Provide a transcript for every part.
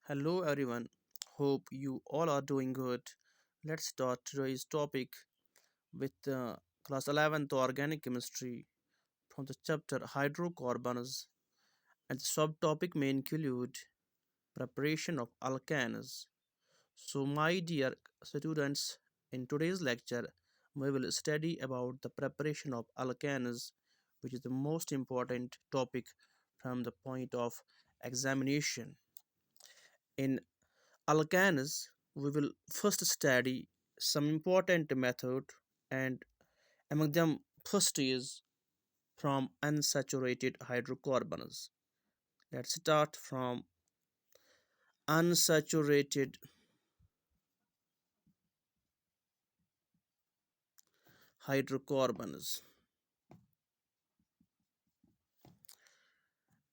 Hello everyone. Hope you all are doing good. Let's start today's topic with class 11th organic chemistry from the chapter hydrocarbons, and the subtopic may include preparation of alkanes. So my dear students, in today's lecture we will study about the preparation of alkanes, which is the most important topic from the point of examination. In alkanes, we will first study some important method, and among them first is from unsaturated hydrocarbons. Let's start from unsaturated hydrocarbons.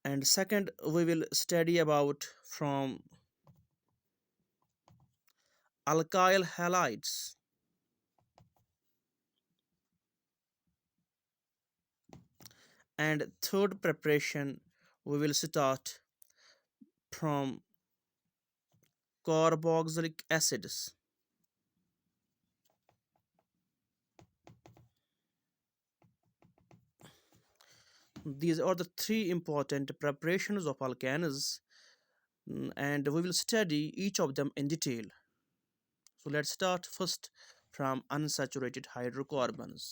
And second, we will study about from alkyl halides. And third preparation, we will start from carboxylic acids. These are the three important preparations of alkanes, and we will study each of them in detail. So let's start first from unsaturated hydrocarbons.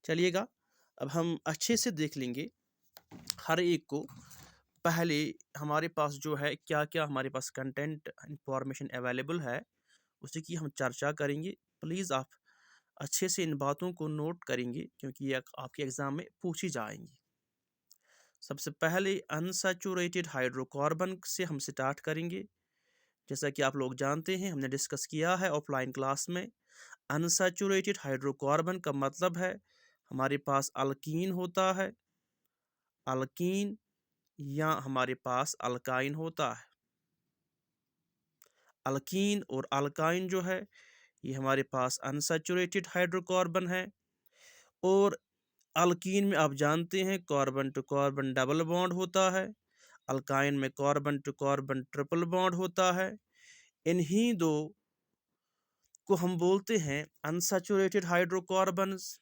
चलिएगा, अब हम अच्छे से देख लेंगे हर एक को। पहले हमारे पास जो है क्या क्या हमारे पास कंटेंट इंफॉर्मेशन अवेलेबल है, उसी की हम चर्चा करेंगे। प्लीज़ आप अच्छे से इन बातों को नोट करेंगे, क्योंकि ये आपके एग्ज़ाम में पूछी जाएंगी। सबसे पहले अनसैचुरेटेड हाइड्रोकार्बन से हम स्टार्ट करेंगे। जैसा कि आप लोग जानते हैं, हमने डिस्कस किया है ऑफलाइन क्लास में। अनसैचुरेटेड हाइड्रोकार्बन का मतलब है हमारे पास अल्कीन होता है, अल्कीन, या हमारे पास अल्काइन होता है। अल्कीन और अल्काइन जो है ये हमारे पास अनसैचुरेटेड हाइड्रोकार्बन है। और अल्कीन में आप जानते हैं carbon to carbon double bond होता है, अल्काइन में carbon to carbon triple bond होता है। इन्हीं दो को हम बोलते हैं अनसैचुरेटेड हाइड्रोकार्बन्स।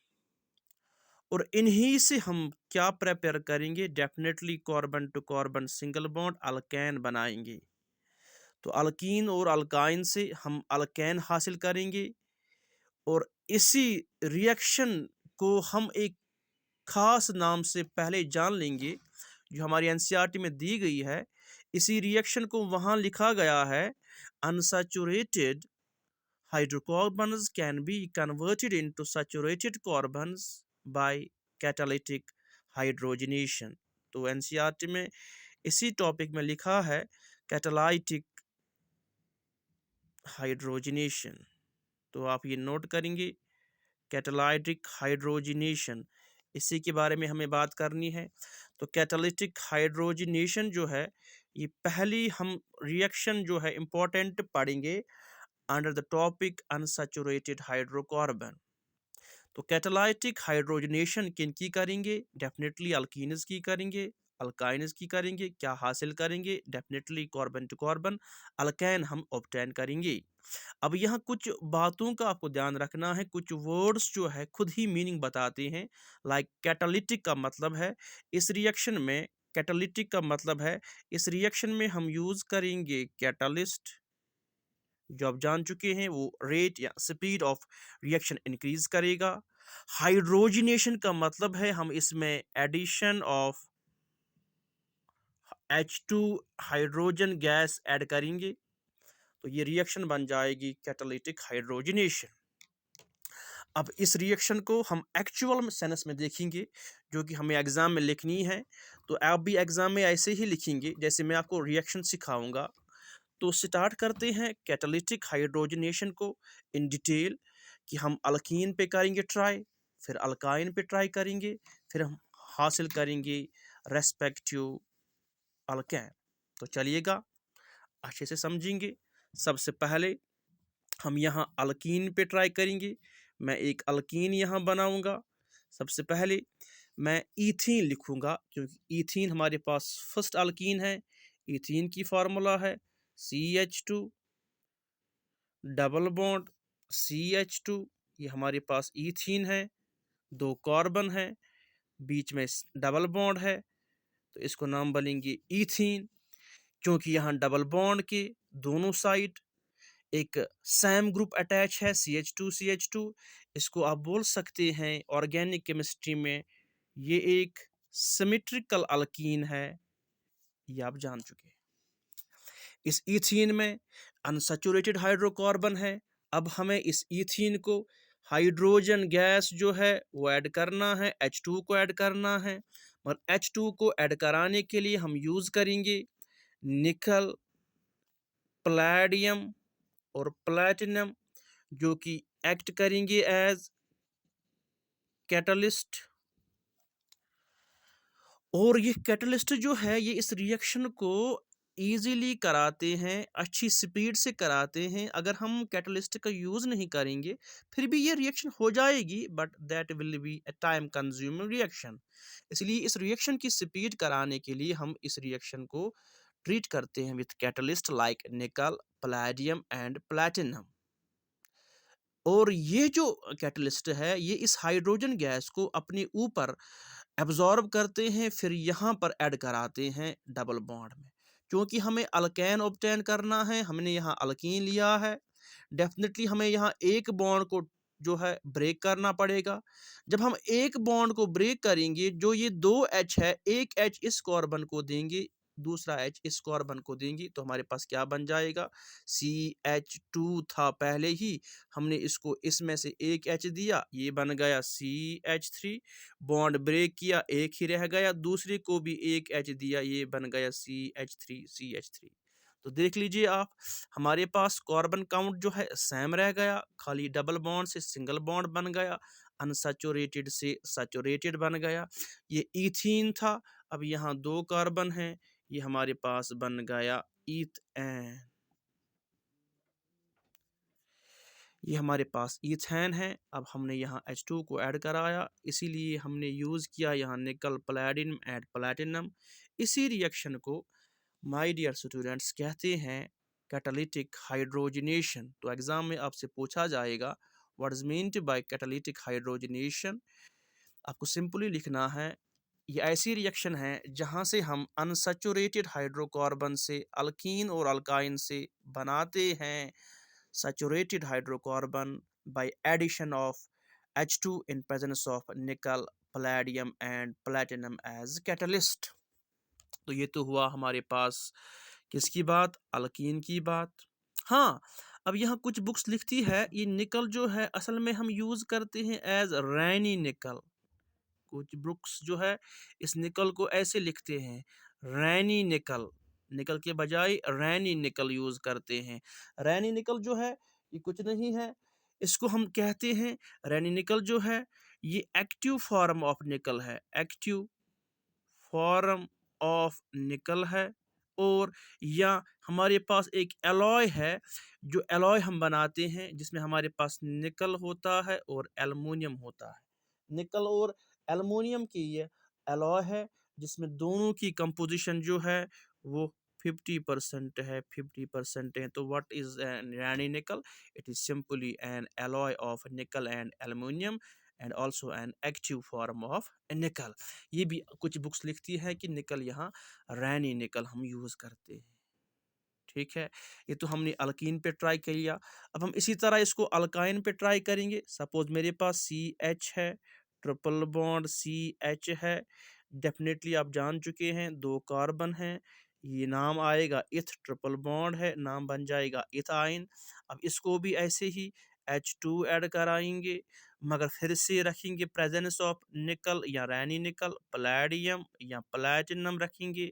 और इन्हीं से हम क्या प्रिपेयर करेंगे, definitely carbon to carbon single bond alkane बनाएंगे। तो अल्कीन और अल्काइन से हम अल्केन हासिल करेंगे, और इसी रिएक्शन को हम एक खास नाम से पहले जान लेंगे जो हमारी एनसीईआरटी में दी गई है। इसी रिएक्शन को वहाँ लिखा गया है, unsaturated hydrocarbons can be converted into saturated carbons by catalytic hydrogenation। तो एनसीईआरटी में इसी टॉपिक में लिखा है कैटालाइटिक हाइड्रोजनेशन। तो आप ये नोट करेंगे, कैटालाइटिक हाइड्रोजनेशन, इसी के बारे में हमें बात करनी है। तो कैटालिटिक हाइड्रोजनेशन जो है, ये पहली हम रिएक्शन जो है इम्पोर्टेंट पढ़ेंगे under the topic unsaturated hydrocarbon. तो कैटालाइटिक हाइड्रोजनेशन किन की करेंगे, डेफिनेटली अल्कीन्स की करेंगे, अल्काइन्स की करेंगे। क्या हासिल करेंगे, definitely carbon to carbon alkane हम ऑब्टेन करेंगे। अब यहाँ कुछ बातों का आपको ध्यान रखना है, कुछ वर्ड्स जो है खुद ही मीनिंग बताते हैं। लाइक कैटालिटिक का मतलब है इस रिएक्शन में, कैटालिटिक का मतलब है इस रिएक्शन में हम यूज़ करेंगे कैटालिस्ट। जो आप जान चुके हैं वो रेट या स्पीड ऑफ रिएक्शन इंक्रीज करेगा। हाइड्रोजनेशन का मतलब है हम इसमें addition of H2 hydrogen gas add करेंगे, तो ये रिएक्शन बन जाएगी कैटालिटिक हाइड्रोजनेशन। अब इस रिएक्शन को हम एक्चुअल सेंस में देखेंगे, जो कि हमें एग्जाम में लिखनी है। तो आप भी एग्जाम में ऐसे ही लिखेंगे जैसे मैं आपको रिएक्शन सिखाऊंगा। तो स्टार्ट करते हैं कैटालिटिक हाइड्रोजनेशन को इन डिटेल, कि हम अल्कीन पे करेंगे ट्राई, फिर अल्काइन पे ट्राई करेंगे, फिर हम हासिल करेंगे रेस्पेक्टिव अल्केन। तो चलिएगा अच्छे से समझेंगे। सबसे पहले हम यहाँ अल्कीन पे ट्राई करेंगे। मैं एक अल्कीन यहाँ बनाऊंगा। सबसे पहले मैं ईथीन लिखूंगा, क्योंकि ईथीन हमारे पास फर्स्ट अल्कीन है। इथीन की फार्मूला है CH2 डबल बॉन्ड CH2, ये हमारे पास इथीन है, 2 कार्बन है, बीच में डबल बॉन्ड है, तो इसको नाम बोलेंगे इथीन, क्योंकि यहाँ डबल बॉन्ड के दोनों साइड एक सेम ग्रुप अटैच है CH2 इसको आप बोल सकते हैं ऑर्गेनिक केमिस्ट्री में ये एक सिमेट्रिकल अल्कीन है, ये आप जान चुके हैं। इस इथीन में अनसैचुरेटेड हाइड्रोकार्बन है। अब हमें इस इथीन को हाइड्रोजन गैस जो है वो ऐड करना है, H2 को ऐड करना है, और H2 को ऐड कराने के लिए हम यूज़ करेंगे निकल, पैलेडियम और प्लैटिनम, जो कि एक्ट करेंगे एज कैटलिस्ट। और ये कैटलिस्ट जो है ये इस रिएक्शन को ईजीली कराते हैं, अच्छी स्पीड से कराते हैं। अगर हम कैटलिस्ट का यूज़ नहीं करेंगे फिर भी ये रिएक्शन हो जाएगी, but that will be a time consuming reaction. इसलिए इस रिएक्शन की स्पीड कराने के लिए हम इस रिएक्शन को ट्रीट करते हैं विथ कैटलिस्ट लाइक निकल, पैलेडियम एंड प्लैटिनम। और ये जो कैटलिस्ट है ये इस हाइड्रोजन गैस को अपने ऊपर एब्जॉर्ब करते हैं, फिर यहाँ पर ऐड कराते हैं डबल बॉन्ड में। क्योंकि हमें अल्केन ऑब्टेन करना है, हमने यहाँ अल्कीन लिया है, डेफिनेटली हमें यहाँ एक बॉन्ड को जो है ब्रेक करना पड़ेगा। जब हम एक बॉन्ड को ब्रेक करेंगे, जो ये 2H है, एक H इस कार्बन को देंगे, दूसरा H इस कार्बन को देंगे, तो हमारे पास क्या बन जाएगा, CH2 था पहले ही, हमने इसको इसमें से एक H दिया, ये बन गया CH3, बॉन्ड ब्रेक किया, एक ही रह गया, दूसरे को भी एक H दिया, ये बन गया CH3। तो देख लीजिए आप, हमारे पास कार्बन काउंट जो है सेम रह गया, खाली डबल बॉन्ड से सिंगल बॉन्ड बन गया, अनसैचुरेटेड से सैचुरेटेड बन गया। ये इथीन था, अब यहाँ 2 कार्बन हैं, ये हमारे पास बन गया ईथेन। ये हमारे पास ईथेन है। अब हमने यहाँ H2 को ऐड कराया, इसीलिए हमने यूज़ किया यहाँ निकल, पैलेडियम एंड प्लैटिनम। इसी रिएक्शन को माय डियर स्टूडेंट्स कहते हैं कैटालिटिक हाइड्रोजनेशन। तो एग्जाम में आपसे पूछा जाएगा what is meant by catalytic hydrogenation. आपको सिंपली लिखना है ये ऐसी रिएक्शन है जहाँ से हम अनसैचुरेटेड हाइड्रोकार्बन से अल्कीन और अल्काइन से बनाते हैं saturated hydrocarbon by addition of H2 in presence of nickel, palladium and platinum as catalyst। तो ये तो हुआ हमारे पास किसकी बात, अल्कीन की बात। हाँ, अब यहाँ कुछ बुक्स लिखती है ये निकल जो है असल में हम यूज़ करते हैं एज रैनी निकल। कुछ बुक्स जो है इस निकल को ऐसे लिखते हैं रैनी निकल, निकल के बजाय रैनी निकल यूज़ करते हैं। रैनी निकल जो है ये कुछ नहीं है, इसको हम कहते हैं, रैनी निकल जो है ये एक्टिव फॉर्म ऑफ निकल है, एक्टिव फॉर्म ऑफ निकल है। और या हमारे पास एक एलॉय है, जो एलॉय हम बनाते हैं जिसमें हमारे पास निकल होता है और एल्युमिनियम होता है। निकल और एल्युमिनियम की ये एलॉय है जिसमें दोनों की कंपोजिशन जो है वो 50% है, 50% है। तो व्हाट इज रैनी निकल, it is simply N alloy of निकल and aluminium and also an active form of निकल। ये भी कुछ बुक्स लिखती है कि निकल यहाँ रैनी निकल हम यूज़ करते हैं। ठीक है, ये तो हमने अल्कीन पे ट्राई कर लिया। अब हम इसी तरह इसको अल्काइन पे ट्राई करेंगे। सपोज मेरे पास CH है, ट्रिपल बॉन्ड CH है, डेफिनेटली आप जान चुके हैं 2 कार्बन हैं, ये नाम आएगा इथ, ट्रिपल बॉन्ड है, नाम बन जाएगा इथाइन। अब इसको भी ऐसे ही H2 ऐड कराएंगे, मगर फिर से रखेंगे प्रेजेंस ऑफ निकल या रैनी निकल, पैलेडियम या प्लैटिनम रखेंगे।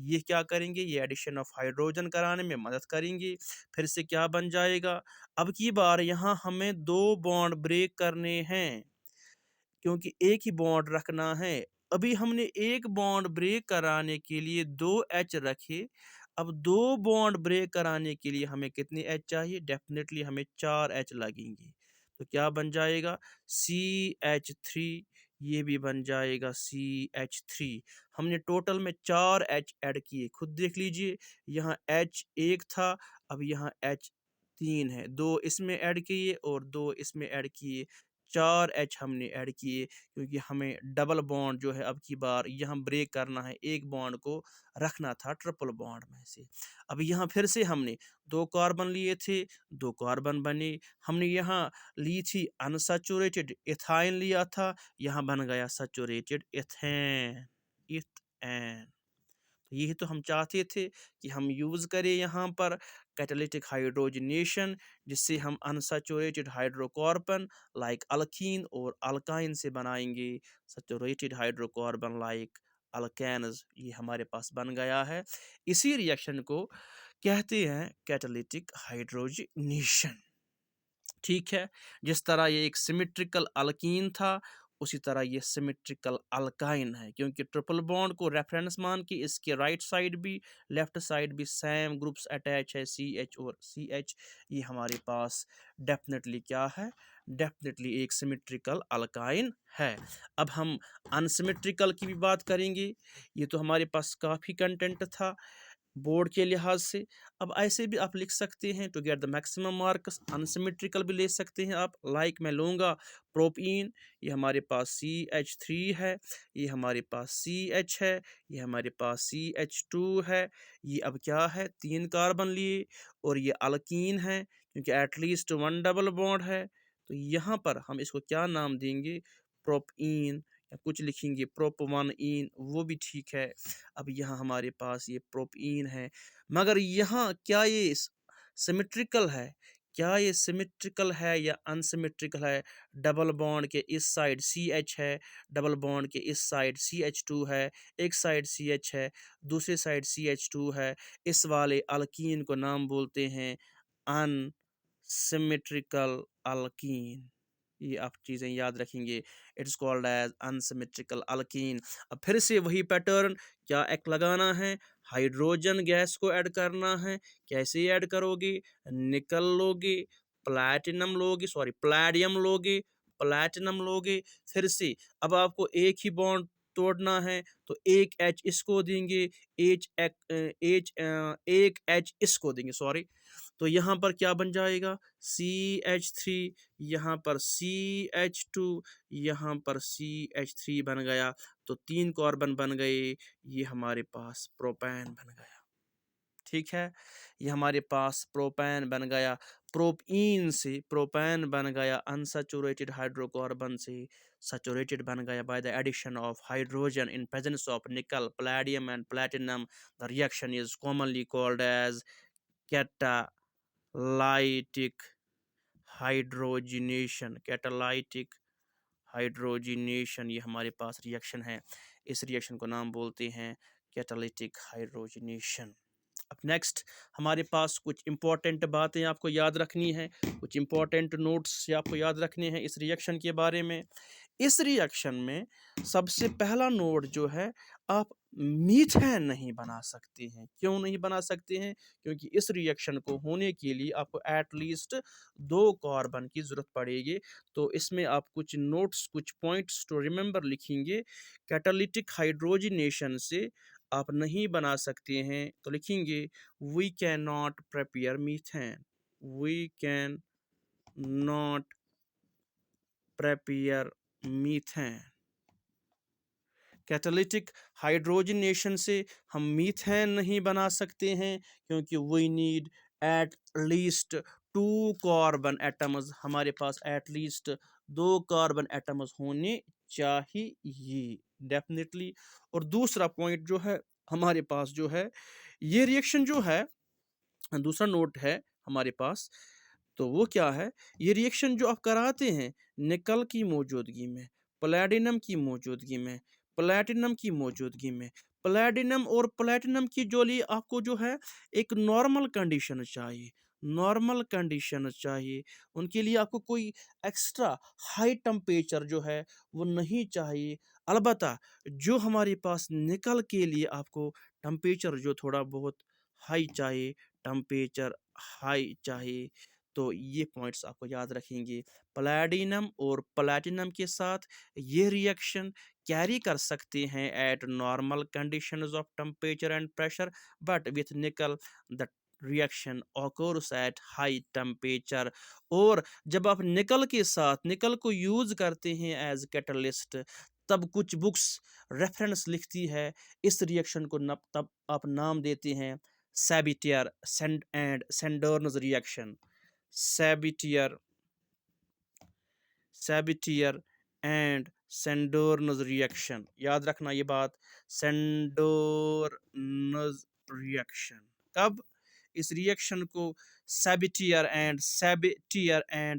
ये क्या करेंगे, ये एडिशन ऑफ हाइड्रोजन कराने में मदद करेंगे। फिर से क्या बन जाएगा, अब की बार यहाँ हमें 2 बॉन्ड ब्रेक करने हैं, क्योंकि एक ही बॉन्ड रखना है। अभी हमने एक बॉन्ड ब्रेक कराने के लिए 2H रखे, अब 2 बॉन्ड ब्रेक कराने के लिए हमें कितने H चाहिए, डेफिनेटली हमें 4H लगेंगे। तो क्या बन जाएगा CH3, ये भी बन जाएगा CH3। हमने टोटल में 4 H ऐड किए, खुद देख लीजिए, यहाँ H एक था, अब यहाँ H 3 है, 2 इसमें ऐड किए और 2 इसमें ऐड किए, 4 H हमने ऐड किए, क्योंकि हमें डबल बॉन्ड जो है अब की बार यहाँ ब्रेक करना है, एक बॉन्ड को रखना था ट्रिपल बॉन्ड में से। अब यहाँ फिर से हमने 2 कार्बन लिए थे, 2 कार्बन बने, हमने यहाँ ली थी अनसैचुरेटेड इथाइन लिया था, यहाँ बन गया सैचुरेटेड इथेन, इथेन। यही तो हम चाहते थे कि हम यूज़ करें यहाँ पर कैटालिटिक हाइड्रोजनेशन, जिससे हम अनसैचुरेटेड हाइड्रोकार्बन लाइक अल्कीन और अल्काइन से बनाएंगे सैचुरेटेड हाइड्रोकार्बन लाइक अल्केन्स। ये हमारे पास बन गया है। इसी रिएक्शन को कहते हैं कैटालिटिक हाइड्रोजनेशन। ठीक है, जिस तरह ये एक सिमेट्रिकल अल्कीन था, उसी तरह ये सिमेट्रिकल अल्काइन है, क्योंकि ट्रिपल बॉन्ड को रेफरेंस मान के इसके राइट साइड भी लेफ्ट साइड भी सेम ग्रुप्स अटैच है, CH और CH। ये हमारे पास डेफिनेटली क्या है, डेफिनेटली एक सिमेट्रिकल अल्काइन है। अब हम अनसिमेट्रिकल की भी बात करेंगे। ये तो हमारे पास काफ़ी कंटेंट था बोर्ड के लिहाज से। अब ऐसे भी आप लिख सकते हैं to get the maximum marks, unsymmetrical भी ले सकते हैं आप, लाइक मैं लूँगा प्रोपीन, ये हमारे पास CH3 है, ये हमारे पास CH है, ये हमारे पास CH2 है, ये अब क्या है 3 कार्बन लिए, और ये अल्कीन है क्योंकि एटलीस्ट 1 डबल बॉन्ड है, तो यहाँ पर हम इसको क्या नाम देंगे, प्रोपीन, या कुछ लिखेंगे प्रोपवानइन, वो भी ठीक है। अब यहाँ हमारे पास ये प्रोपीन है, मगर यहाँ क्या ये सिमेट्रिकल है, क्या ये सिमेट्रिकल है या अनसिमेट्रिकल है। डबल बॉन्ड के इस साइड CH है, डबल बॉन्ड के इस साइड CH2 है, एक साइड CH है, दूसरी साइड CH2 है। इस वाले अल्कीन को नाम बोलते हैं अनसिमेट्रिकल अल्कीन। ये आप चीज़ें याद रखेंगे, it's called as unsymmetrical alkene. अब फिर से वही पैटर्न, क्या एक लगाना है, हाइड्रोजन गैस को ऐड करना है। कैसे ऐड करोगे, निकल लोगे, प्लैटिनम लोगे, सॉरी प्लैडियम लोगे, प्लैटिनम लोगे, फिर से अब आपको एक ही बॉन्ड तोड़ना है, तो एक H इसको देंगे, एक H इसको देंगे, सॉरी, तो यहाँ पर क्या बन जाएगा CH3, यहाँ पर CH2, यहाँ पर CH3 बन गया, तो 3 कार्बन बन गए, ये हमारे पास प्रोपेन बन गया। ठीक है, ये हमारे पास प्रोपेन बन गया, प्रोपीन से प्रोपेन बन गया, अनसैचुरेटेड हाइड्रोकार्बन से सैचुरेटेड बन गया by the addition of hydrogen in presence of nickel, palladium and platinum. The reaction is commonly called as catalytic hydrogenation, catalytic hydrogenation, ये हमारे पास रिएक्शन है। इस रिएक्शन को नाम बोलते हैं कैटालिटिक हाइड्रोजिनेशन। अब नेक्स्ट हमारे पास कुछ इंपॉर्टेंट बातें आपको याद रखनी है, कुछ इंपॉर्टेंट नोट्स आपको याद रखने हैं इस रिएक्शन के बारे में। इस रिएक्शन में सबसे पहला नोट जो है, आप मीथेन नहीं बना सकते हैं। क्यों नहीं बना सकते हैं, क्योंकि इस रिएक्शन को होने के लिए आपको एटलीस्ट 2 कार्बन की ज़रूरत पड़ेगी। तो इसमें आप कुछ नोट्स, कुछ पॉइंट्स टू रिमेंबर लिखेंगे। कैटालिटिक हाइड्रोजिनेशन से आप नहीं बना सकते हैं, तो लिखेंगे we can not prepare methane, we can not prepare methane. Catalytic hydrogenation से हम मीथेन नहीं बना सकते हैं, क्योंकि we need at least 2 carbon atoms, हमारे पास एट लीस्ट 2 कार्बन एटम्स होने चाहिए डेफिनेटली। और दूसरा पॉइंट जो है हमारे पास जो है, ये रिएक्शन जो है, दूसरा नोट है हमारे पास, तो वो क्या है, ये रिएक्शन जो आप कराते हैं निकल की मौजूदगी में, प्लैटिनम की मौजूदगी में, प्लैटिनम की मौजूदगी में, प्लैटिनम और प्लैटिनम की जो लिए आपको जो है एक नॉर्मल कंडीशन चाहिए, नॉर्मल कंडीशन चाहिए। उनके लिए आपको कोई एक्स्ट्रा हाई टेम्परेचर जो है वो नहीं चाहिए। अलबत्ता जो हमारे पास निकल के लिए आपको टेम्परेचर जो थोड़ा बहुत हाई चाहिए, टेम्परेचर हाई चाहिए, तो ये पॉइंट्स आपको याद रखेंगे। पैलेडियम और प्लैटिनम के साथ ये रिएक्शन कैरी कर सकते हैं at normal conditions of temperature and pressure, but with nickel the reaction occurs at high temperature. और जब आप निकल के साथ निकल को यूज़ करते हैं एज कैटलिस्ट, तब कुछ बुक्स रेफरेंस लिखती है इस रिएक्शन को, तब आप नाम देते हैं Sabatier and Senderens reaction. Sabatier Sabatier and Senderens reaction, याद रखना ये बात, सेंडोर्नस रिएक्शन। कब इस रिएक्शन को सैबिटियर एंड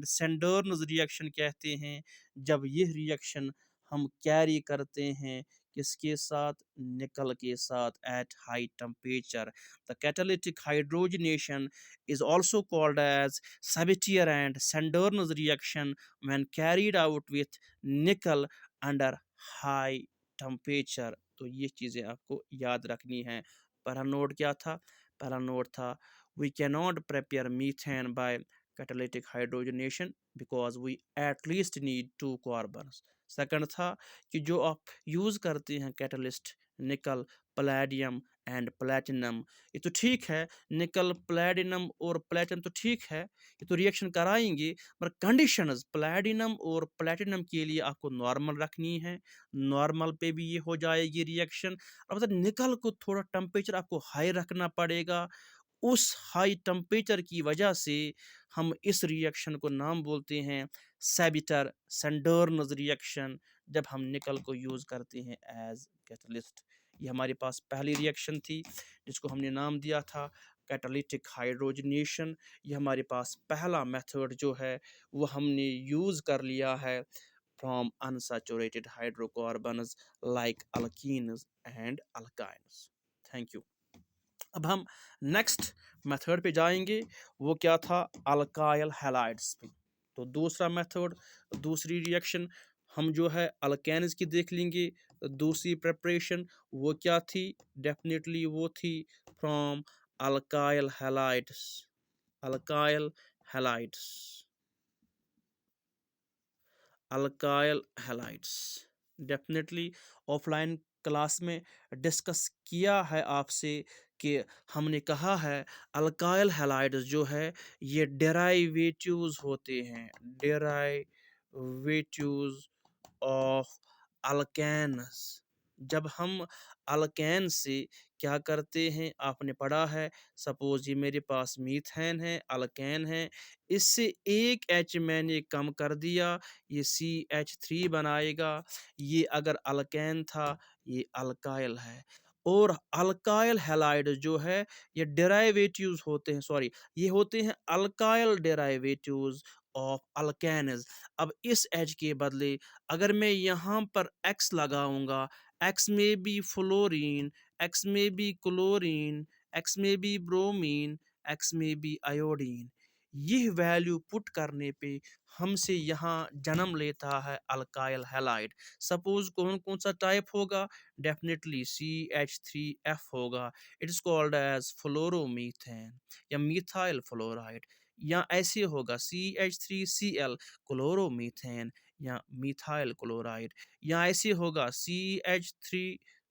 सेंडोर्नस रिएक्शन कहते हैं? जब यह रिएक्शन हम कैरी करते हैं किसके साथ? निकल के साथ eight high temperature. The catalytic hydrogenation is also called as Sabatier and Sandorn's reaction when carried out with nickel under high temperature। तो ये चीज़ें आपको याद रखनी हैं। पहला नोट क्या था? पहला नोट था we cannot prepare methane by catalytic hydrogenation because we at least need 2 carbons। Second था कि जो आप यूज़ करते हैं कैटलिस्ट, निकल, पैलेडियम एंड प्लैटिनम, ये तो ठीक है, निकल, प्लैटिनम और प्लैटिनम तो ठीक है, ये तो रिएक्शन कराएंगे, पर कंडीशंस प्लैटिनम और प्लैटिनम के लिए आपको नॉर्मल रखनी है। नॉर्मल पे भी ये हो जाएगी रिएक्शन। अब मतलब निकल को थोड़ा टेम्परेचर आपको हाई रखना पड़ेगा। उस हाई टेम्परेचर की वजह से हम इस रिएक्शन को नाम बोलते हैं सैबिटर सेंडर्नस रिएक्शन, जब हम निकल को यूज़ करते हैं एज कैटलिस्ट। ये हमारे पास पहली रिएक्शन थी जिसको हमने नाम दिया था कैटालिटिक हाइड्रोजनेशन। ये हमारे पास पहला मेथड जो है वो हमने यूज़ कर लिया है from unsaturated hydrocarbons like alkenes and alkynes. Thank you. अब हम नेक्स्ट मेथड पे जाएंगे, वो क्या था? अल्काइल हैलाइड्स पे। तो दूसरा मेथड, दूसरी रिएक्शन हम जो है अल्केन्स की देख लेंगे। दूसरी प्रिपरेशन वो क्या थी? डेफिनेटली वो थी from alkyl halides. Alkyl halides, alkyl halides definitely offline class में डिस्कस किया है आपसे कि हमने कहा है अल्काइल हैलाइड्स जो है ये डेराइवेटिव्स होते हैं, डेराइवेटिव्स ऑफ अल्केन्स। जब हम अल्केन से क्या करते हैं, आपने पढ़ा है, सपोज ये मेरे पास मीथेन है, अल्केन है, इससे एक एच मैंने कम कर दिया, ये CH3 बनाएगा। ये अगर अल्केन था, ये अल्काइल है। और अल्काइल हैलाइड जो है ये डेराइवेटिव्स होते हैं, सॉरी, ये होते हैं अल्काइल डेराइवेटिव्स ऑफ अल्केन्स। अब इस एच के बदले अगर मैं यहाँ पर X लगाऊंगा, X में भी फ्लोरीन, X में भी क्लोरीन, X में भी ब्रोमीन, X में भी आयोडीन, यह वैल्यू पुट करने पे हमसे यहाँ जन्म लेता है अल्काइल हैलाइड। सपोज कौन कौन सा टाइप होगा? डेफिनेटली CH3F होगा। It is called as fluoromethane या मिथाइल फ्लोराइड। या ऐसे होगा CH3Cl क्लोरोमीथेन या मिथाइल क्लोराइड। या ऐसे होगा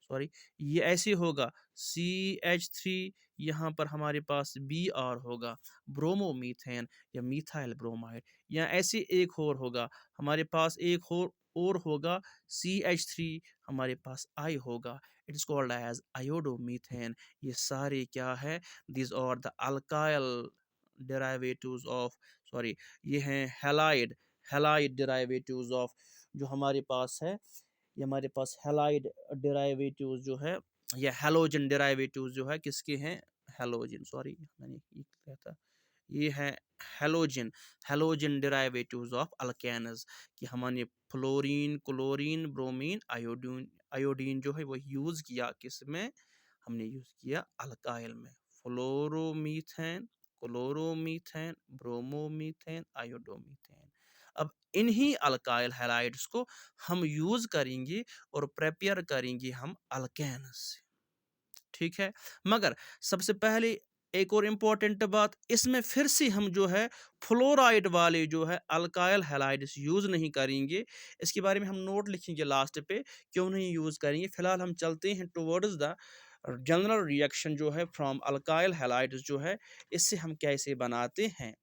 सॉरी, ये ऐसे होगा CH3, यहाँ पर हमारे पास Br होगा, ब्रोमोमीथेन या मिथाइल ब्रोमाइड। या ऐसे एक और होगा, हमारे पास एक और होगा CH3, हमारे पास I होगा। It is called as iodomethane. ये सारे क्या है? This are the alkyl derivatives of, sorry, ये हैं हैलाइड डेराइवेटिव्स ऑफ, जो हमारे पास है, ये हमारे पास हैलाइड डेराइवेटिव्स जो है, या हैलोजन डेराइवेटिव्स जो है, किसके हैं? हैलोजन, सॉरी मैंने ये कहा था, ये है हैलोजन, हैलोजन डेराइवेटिव्स ऑफ अल्केन्स। कि हमने फ्लोरीन, क्लोरीन, ब्रोमीन, आयोडीन जो है वो यूज़ किया किस में? हमने यूज़ किया अल्काइल में। Fluoromethane, chloromethane, bromomethane, आयोडोमीथेन। अब इन्हीं अल्काइल हैलाइड्स को हम यूज़ करेंगे और प्रिपेयर करेंगे हम अल्केन्स से, ठीक है। मगर सबसे पहले एक और इम्पॉर्टेंट बात, इसमें फिर से हम जो है फ्लोराइड वाले जो है अल्काइल हैलाइड्स यूज़ नहीं करेंगे। इसके बारे में हम नोट लिखेंगे लास्ट पे, क्यों नहीं यूज़ करेंगे। फिलहाल हम चलते हैं टुवर्ड्स द जनरल रिएक्शन जो है फ्रॉम अल्काइल हैलाइड्स जो है, इससे हम कैसे बनाते हैं।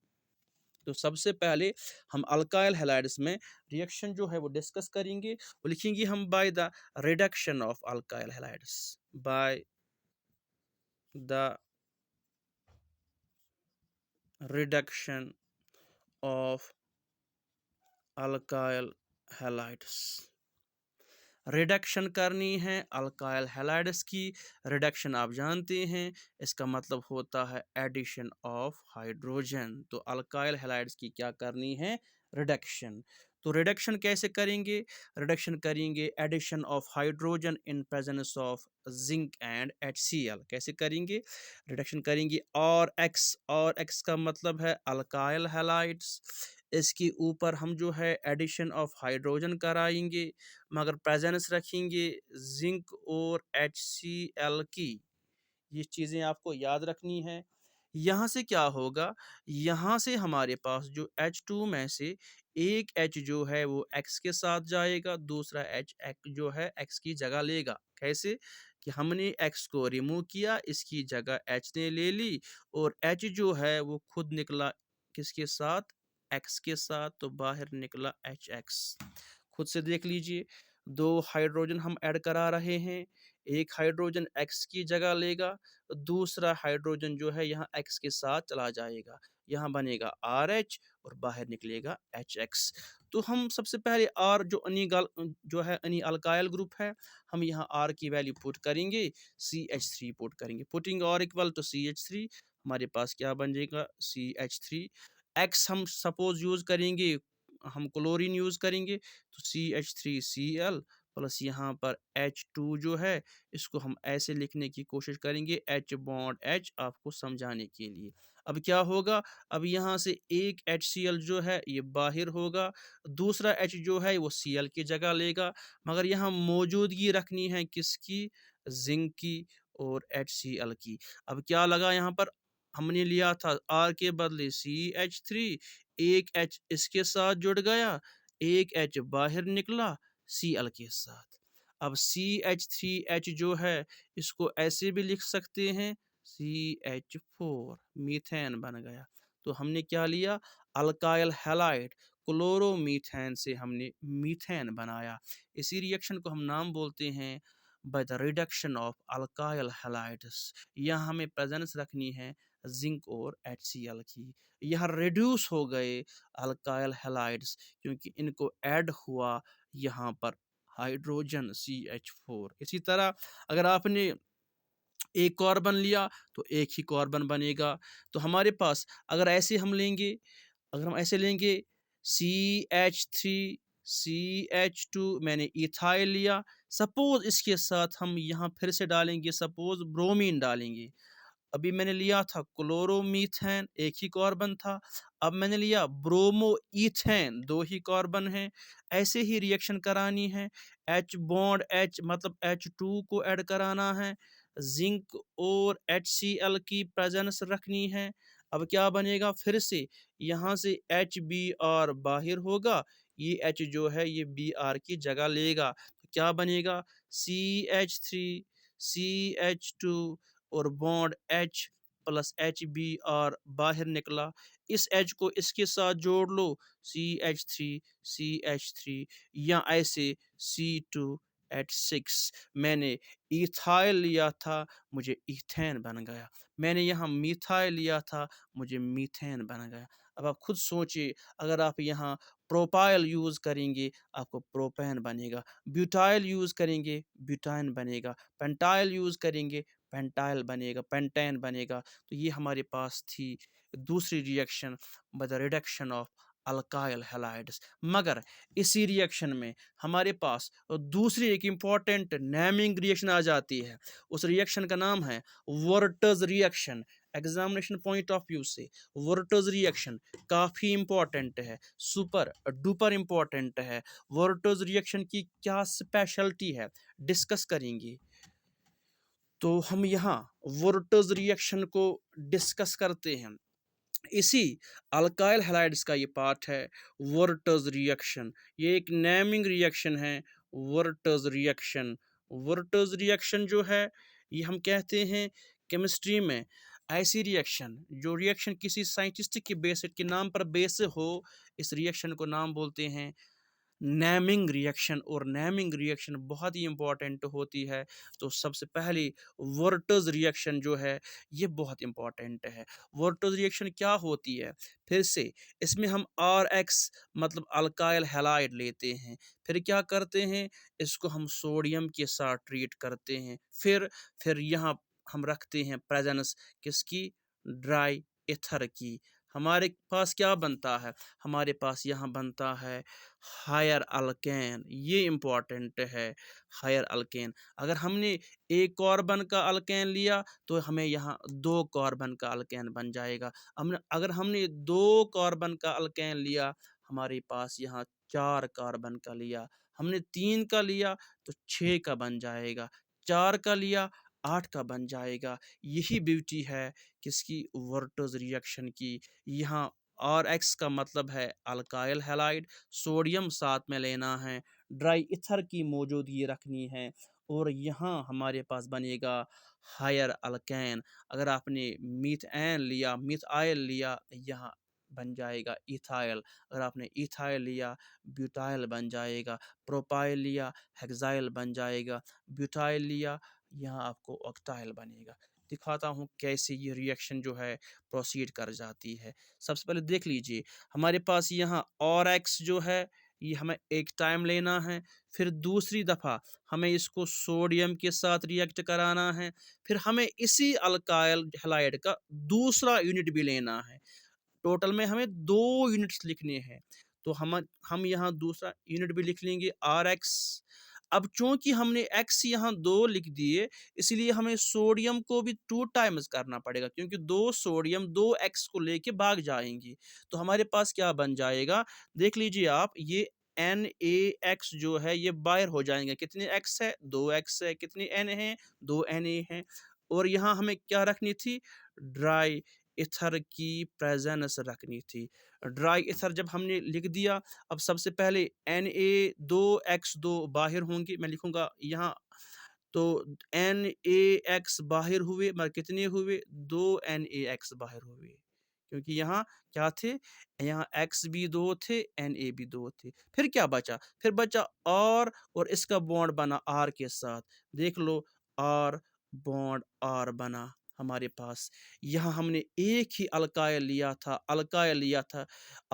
तो सबसे पहले हम अल्काइल हैलाइड्स में रिएक्शन जो है वो डिस्कस करेंगे, वो लिखेंगे हम by the reduction of alkyl halides, by the reduction of alkyl halides। Reduction करनी है अल्काइल हैलाइड्स की। रिडक्शन आप जानते हैं, इसका मतलब होता है एडिशन ऑफ हाइड्रोजन। तो अल्काइल हैलाइड्स की क्या करनी है, रिडक्शन। तो रिडक्शन कैसे करेंगे, रिडक्शन करेंगे addition of hydrogen in presence of zinc and HCl। कैसे करेंगे, रिडक्शन करेंगे और एक्स का मतलब है अल्काइल हैलाइड्स, इसके ऊपर हम जो है एडिशन ऑफ हाइड्रोजन कराएंगे, मगर प्रेजेंस रखेंगे जिंक और HCl की। ये चीज़ें आपको याद रखनी है। यहाँ से क्या होगा, यहाँ से हमारे पास जो H2 में से एक H जो है वो X के साथ जाएगा, दूसरा H जो है X की जगह लेगा। कैसे कि हमने X को रिमूव किया, इसकी जगह H ने ले ली, और H जो है वो खुद निकला किसके साथ, X के साथ, तो बाहर निकला HX। खुद से देख लीजिए, दो हाइड्रोजन हम ऐड करा रहे हैं, एक हाइड्रोजन X की जगह लेगा, दूसरा हाइड्रोजन जो है यहाँ X के साथ चला जाएगा, यहाँ बनेगा RH और बाहर निकलेगा HX। तो हम सबसे पहले R जो है अनी अल्काइल ग्रुप है, हम यहाँ R की वैल्यू पुट करेंगे, CH3 पुट करेंगे। Putting R equal to CH3, हमारे पास क्या बन जाएगा, CH3। X हम सपोज यूज़ करेंगे, हम क्लोरीन यूज़ करेंगे, तो CH3Cl प्लस यहाँ पर H2 जो है, इसको हम ऐसे लिखने की कोशिश करेंगे, H बॉन्ड H, आपको समझाने के लिए। अब क्या होगा, अब यहाँ से एक HCl जो है ये बाहर होगा, दूसरा H जो है वो Cl की जगह लेगा, मगर यहाँ मौजूदगी रखनी है किसकी, जिंक की और HCl की। अब क्या लगा, यहाँ पर हमने लिया था R के बदले CH3, एक H इसके साथ जुड़ गया, एक H बाहर निकला Cl के साथ। अब CH3H जो है, इसको ऐसे भी लिख सकते हैं, CH4, मीथेन बन गया। तो हमने क्या लिया, अल्काइल हैलाइड, क्लोरोमीथेन से हमने मीथेन बनाया। इसी रिएक्शन को हम नाम बोलते हैं by the reduction of alkyl halides. यहाँ हमें प्रेजेंस रखनी है जिंक और HCl की। यह रिड्यूस हो गए अल्काइल हैलाइड्स, क्योंकि इनको ऐड हुआ यहाँ पर हाइड्रोजन CH4। इसी तरह अगर आपने एक कार्बन लिया तो एक ही कार्बन बनेगा। तो हमारे पास अगर ऐसे हम लेंगे, अगर हम ऐसे लेंगे CH3 CH2, मैंने इथाइल लिया, सपोज इसके साथ हम यहाँ फिर से डालेंगे, सपोज ब्रोमीन डालेंगे। अभी मैंने लिया था क्लोरोमीथेन, एक ही कार्बन था, अब मैंने लिया ब्रोमो ईथेन, दो ही कार्बन हैं। ऐसे ही रिएक्शन करानी है, H बॉन्ड H मतलब H2 को ऐड कराना है, जिंक और HCl की प्रेजेंस रखनी है। अब क्या बनेगा, फिर से यहाँ से HBr बाहर होगा, ये H जो है ये Br की जगह लेगा, तो क्या बनेगा, CH3 CH2 और बॉन्ड H प्लस HBr बाहर निकला। इस H को इसके साथ जोड़ लो, CH3 या ऐसे C2H6। मैंने इथाइल लिया था, मुझे इथेन बन गया। मैंने यहाँ मिथाइल लिया था, मुझे मीथेन बन गया। अब आप खुद सोचिए, अगर आप यहाँ प्रोपाइल यूज़ करेंगे, आपको प्रोपेन बनेगा, ब्यूटाइल यूज़ करेंगे, ब्यूटाइन बनेगा, पेंटाइल यूज़ करेंगे, पेंटाइल बनेगा, पेंटेन बनेगा। तो ये हमारे पास थी दूसरी reaction by the reduction of alkyl halides. मगर इसी रिएक्शन में हमारे पास दूसरी एक इम्पॉर्टेंट नेमिंग रिएक्शन आ जाती है। उस रिएक्शन का नाम है Wurtz reaction. Examination point of view से वर्टज रिएक्शन काफ़ी इम्पॉर्टेंट है, सुपर डुपर इम्पॉर्टेंट है। वर्टज रिएक्शन की क्या स्पेशलिटी है, डिस्कस करेंगे। तो हम यहाँ वोल्टेज रिएक्शन को डिस्कस करते हैं। इसी अल्काइल हैलाइड्स का ये पार्ट है वोल्टेज रिएक्शन। ये एक नेमिंग रिएक्शन है, वोल्टेज रिएक्शन। वोल्टेज रिएक्शन जो है ये हम कहते हैं केमिस्ट्री में ऐसी रिएक्शन जो रिएक्शन किसी साइंटिस्ट के बेस के नाम पर बेस हो, इस रिएक्शन को नाम बोलते हैं नेमिंग रिएक्शन। और नेमिंग रिएक्शन बहुत ही इंपॉर्टेंट होती है। तो सबसे पहली वोल्टेज रिएक्शन जो है ये बहुत इंपॉर्टेंट है। वोल्टेज रिएक्शन क्या होती है? फिर से इसमें हम आर एक्स मतलब अल्काइल हैलाइड लेते हैं, फिर क्या करते हैं, इसको हम सोडियम के साथ ट्रीट करते हैं। फिर यहाँ हम रखते हैं प्रेजेंस किसकी? ड्राई ईथर की। हमारे पास क्या बनता है? हमारे पास यहाँ बनता है हायर अल्केन। ये इम्पॉर्टेंट है, हायर अल्केन। अगर हमने एक कार्बन का अल्केन लिया तो हमें यहाँ 2 कार्बन का अल्केन बन जाएगा। अगर हमने 2 कार्बन का अल्केन लिया, हमारे पास यहाँ 4 कार्बन का लिया। हमने 3 का लिया तो 6 का बन जाएगा। 4 का लिया 8 का बन जाएगा। यही ब्यूटी है किसकी? वोल्टेज रिएक्शन की। यहाँ और एक्स का मतलब है अल्काइल हैलाइड, सोडियम साथ में लेना है, ड्राई ईथर की मौजूदगी रखनी है, और यहाँ हमारे पास बनेगा हायर अल्केन। अगर आपने मीथेन लिया, मिथाइल लिया, यहाँ बन जाएगा इथाइल। अगर आपने इथाइल लिया, ब्यूटाइल बन जाएगा। प्रोपाइल लिया, हेक्साइल बन जाएगा। ब्यूटाइल लिया, यहाँ आपको ऑक्टाइल बनेगा। दिखाता हूँ कैसे ये रिएक्शन जो है प्रोसीड कर जाती है। सबसे पहले देख लीजिए, हमारे पास यहाँ और एक्स जो है ये हमें एक टाइम लेना है, फिर दूसरी दफ़ा हमें इसको सोडियम के साथ रिएक्ट कराना है, फिर हमें इसी अल्काइल हैलाइड का दूसरा यूनिट भी लेना है। टोटल में हमें 2 यूनिट्स लिखने हैं। तो हम यहाँ दूसरा यूनिट भी लिख लेंगे आर एक्स। अब चूंकि हमने एक्स यहाँ 2 लिख दिए, इसलिए हमें सोडियम को भी 2 टाइम्स करना पड़ेगा, क्योंकि 2 सोडियम 2 एक्स को लेके भाग जाएंगी। तो हमारे पास क्या बन जाएगा? देख लीजिए आप, ये एन ए एक्स जो है ये बाहर हो जाएंगे। कितने एक्स है? 2 एक्स है। कितने एन है? 2 एन ए है। और यहाँ हमें क्या रखनी थी? ड्राई ईथर की प्रेजेंस रखनी थी। ड्राई ईथर जब हमने लिख दिया, अब सबसे पहले Na2X2 बाहर होंगे। मैं लिखूंगा यहाँ, तो NaX बाहर हुए, मगर कितने हुए? 2 NaX बाहर हुए, क्योंकि यहाँ क्या थे? यहाँ X भी 2 थे, Na भी 2 थे। फिर क्या बचा? फिर बचा R, और इसका बॉन्ड बना R के साथ। देख लो, R बॉन्ड R बना हमारे पास। यहाँ हमने एक ही अल्काइल लिया था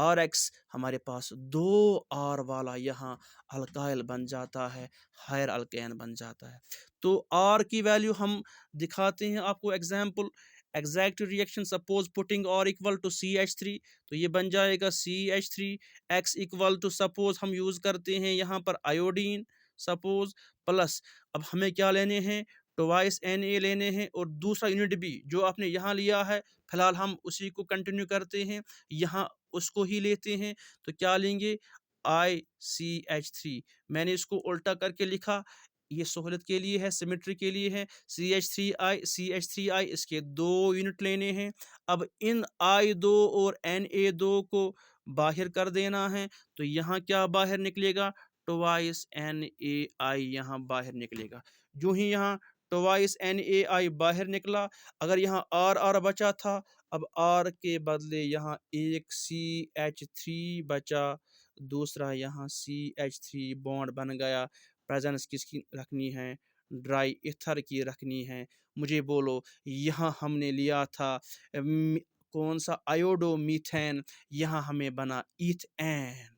RX। हमारे पास 2 R वाला यहाँ अल्काइल बन जाता है, हायर अल्केन बन जाता है। तो R की वैल्यू हम दिखाते हैं आपको example. Exact reaction, suppose putting R equal to CH3, तो ये बन जाएगा CH3। X equal to, suppose हम यूज़ करते हैं यहाँ पर आयोडीन, सपोज, प्लस अब हमें क्या लेने हैं? ट्वाइस Na लेने हैं, और दूसरा यूनिट भी जो आपने यहाँ लिया है, फिलहाल हम उसी को कंटिन्यू करते हैं, यहाँ उसको ही लेते हैं। तो क्या लेंगे? ICH3। मैंने इसको उल्टा करके लिखा, ये सहूलत के लिए है, सिमेट्री के लिए है। CH3I इसके 2 यूनिट लेने हैं। अब इन I2 और Na2 को बाहर कर देना है। तो यहाँ क्या बाहर निकलेगा? ट्वाइस NaI यहाँ बाहर निकलेगा। जो ही यहाँ ट्वाइस NaI बाहर निकला, अगर यहाँ R बचा था, अब R के बदले यहाँ एक CH3 बचा, दूसरा यहाँ CH3 बॉन्ड बन गया। प्रेजेंस किसकी रखनी है? ड्राई ईथर की रखनी है। मुझे बोलो, यहाँ हमने लिया था कौन सा? Iodo methane. यहाँ हमें बना ईथेन।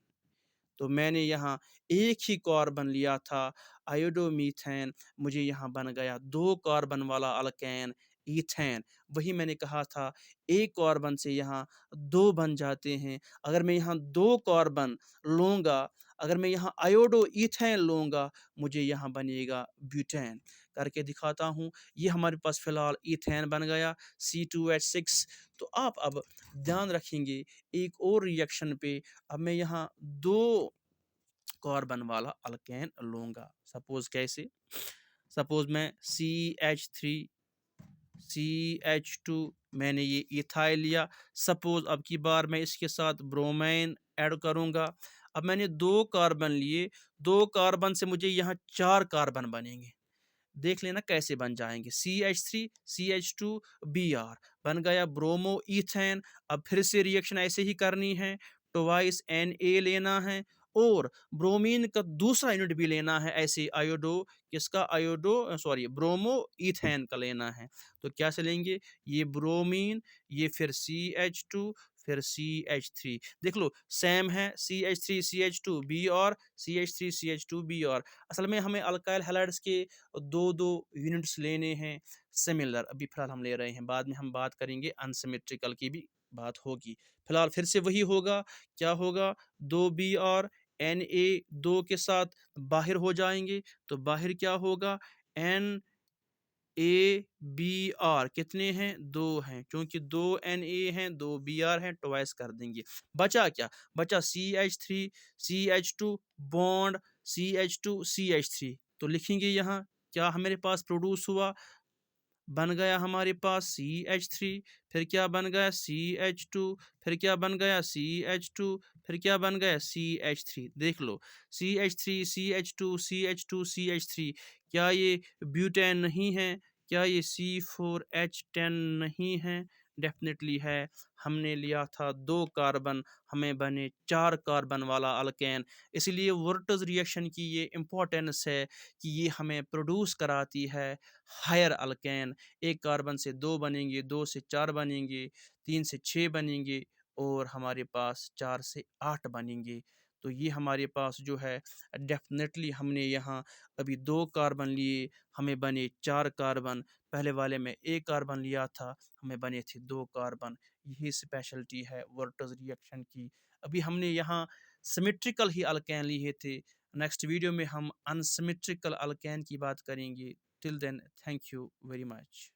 तो मैंने यहाँ एक ही कार्बन लिया था, आयोडोमीथेन। मुझे यहाँ बन गया 2 कार्बन वाला अल्केन, ईथेन। वही मैंने कहा था, एक कार्बन से यहाँ 2 बन जाते हैं। अगर मैं यहाँ 2 कार्बन लूँगा, अगर मैं यहाँ आयोडो ईथेन लूँगा, मुझे यहाँ बनेगा ब्यूटेन। करके दिखाता हूँ। ये हमारे पास फ़िलहाल ईथेन बन गया, C2H6। तो आप अब ध्यान रखेंगे एक और रिएक्शन पे। अब मैं यहाँ 2 कार्बन वाला अल्केन लूँगा। सपोज़ कैसे? सपोज मैं CH2 मैंने ये इथाइल लिया। सपोज अब की बार मैं इसके साथ ब्रोमाइन ऐड करूँगा। अब मैंने 2 कार्बन लिए, 2 कार्बन से मुझे यहाँ 4 कार्बन बनेंगे। देख लेना कैसे बन जाएंगे। CH3 CH2 Br बन गया ब्रोमो ईथेन। अब फिर से रिएक्शन ऐसे ही करनी है, ट्वाइस Na लेना है और ब्रोमीन का दूसरा यूनिट भी लेना है, ऐसे आयोडो किसका, आयोडो सॉरी ब्रोमो ईथेन का लेना है। तो क्या से लेंगे, ये ब्रोमीन, ये फिर CH2 फिर CH3। देख लो सेम है, CH3 CH2 Br CH3 CH2 Br। असल में हमें अल्काइल हैलाइड्स के दो दो यूनिट्स लेने हैं सिमिलर। अभी फिलहाल हम ले रहे हैं, बाद में हम बात करेंगे अनसिमेट्रिकल की भी बात होगी। फिलहाल फिर से वही होगा, क्या होगा, 2 Br Na 2 के साथ बाहर हो जाएंगे। तो बाहर क्या होगा, NaBr कितने हैं, 2 हैं, क्योंकि 2 Na हैं 2 Br हैं, ट्वाइस कर देंगे। बचा क्या, बचा CH3 CH2 bond CH2 CH3। तो लिखेंगे यहाँ क्या हमारे पास प्रोड्यूस हुआ, बन गया हमारे पास CH3, फिर क्या बन गया CH2, फिर क्या बन गया CH2, फिर क्या बन गया CH3। देख लो CH3 CH2 CH2 CH3, क्या ये ब्यूटेन नहीं है, क्या ये C4H10 नहीं है, डेफिनेटली है। हमने लिया था 2 कार्बन, हमें बने 4 कार्बन वाला अल्केन। इसलिए वोल्टेज रिएक्शन की ये इम्पोर्टेंस है कि ये हमें प्रोड्यूस कराती है हायर अल्केन। 1 कार्बन से 2 बनेंगे, 2 से 4 बनेंगे, 3 से 6 बनेंगे और हमारे पास 4 से 8 बनेंगे। तो ये हमारे पास जो है डेफिनेटली हमने यहाँ अभी 2 कार्बन लिए, हमें बने 4 कार्बन। पहले वाले में 1 कार्बन लिया था, हमें बने थे 2 कार्बन। यही स्पेशलिटी है वोल्टेज रिएक्शन की। अभी हमने यहाँ सिमेट्रिकल ही अल्केन लिए थे। नेक्स्ट वीडियो में हम अनसिमेट्रिकल अल्केन की बात करेंगे। Till then, thank you very much.